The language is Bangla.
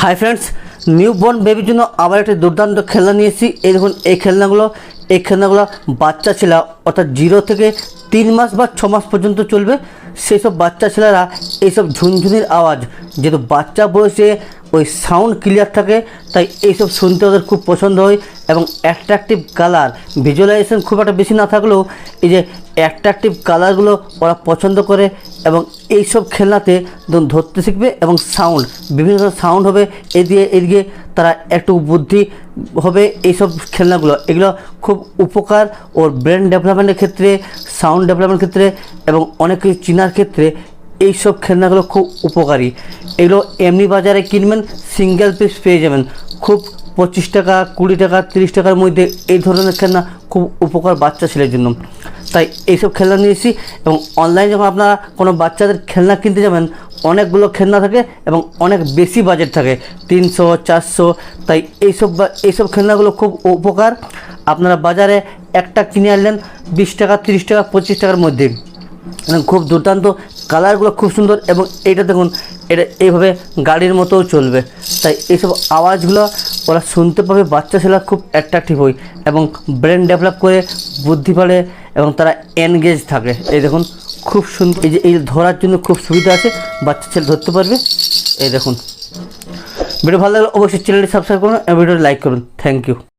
হাই ফ্রেন্ডস, নিউবর্ন বেবির জন্য আবার একটা দুর্দান্ত খেলনা নিয়ে এসেছি। এই দেখুন, এই খেলনাগুলো বাচ্চা ছেলে অর্থাৎ 0 থেকে 3 মাস বা 6 মাস পর্যন্ত চলবে। সেই সব বাচ্চা ছেলেরা এইসব ঝুনঝুনির আওয়াজ, যেহেতু বাচ্চা বয়সে ওই সাউন্ড ক্লিয়ার থাকে, তাই এইসব শুনতে ওদের খুব পছন্দ হয়। এবং অ্যাট্রাকটিভ কালার, ভিজুয়ালাইজেশন খুব একটা বেশি না থাকলেও এই যে অ্যাট্রাকটিভ কালারগুলো ওরা পছন্দ করে। এবং এইসব খেলনাতে ধরতে শিখবে এবং সাউন্ড, বিভিন্ন সাউন্ড হবে এদিকে তারা একটু বুদ্ধি হবে। এইসব খেলনাগুলো এগুলো খুব উপকার ওর ব্রেন ডেভেলপমেন্টের ক্ষেত্রে, সাউন্ড ডেভেলপমেন্টের ক্ষেত্রে এবং অনেক কিছু চেনার ক্ষেত্রে এইসব খেলনাগুলো খুব উপকারী। এগুলো এমনি বাজারে কিনবেন, সিঙ্গেল পিস পেয়ে যাবেন খুব 25 টাকা, 20 টাকা, 30 টাকার মধ্যে। এই ধরনের খেলনা খুব উপকার বাচ্চা ছেলের জন্য, তাই এইসব খেলনা নিয়েছি। এবং অনলাইনে যখন আপনারা কোনো বাচ্চাদের খেলনা কিনতে যাবেন, অনেকগুলো খেলনা থাকে এবং অনেক বেশি বাজেট থাকে, 300, 400। তাই এইসব খেলনাগুলো খুব উপকার। আপনারা বাজারে একটা কিনে আনলেন 20 টাকা, 30 টাকা, 25 টাকার মধ্যে। খুব দুর্দান্ত, কালারগুলো খুব সুন্দর। এবং এইটা দেখুন, এটা এইভাবে গাড়ির মতোও চলবে। তাই এইসব আওয়াজগুলো ওরা শুনতে পাবে, বাচ্চা ছেলেরা খুব অ্যাট্রাকটিভ হয় এবং ব্রেন ডেভেলপ করে, বুদ্ধি বাড়ে এবং তারা এনগেজ থাকে। এই দেখুন, খুব সুন্দর। এই ধরার জন্য খুব সুবিধা আছে, বাচ্চা ছেলে ধরতে পারবে। এই দেখুন, ভিডিও ভালো লাগলে অবশ্যই চ্যানেলটি সাবস্ক্রাইব করুন এবং ভিডিওটি লাইক করুন। Thank you.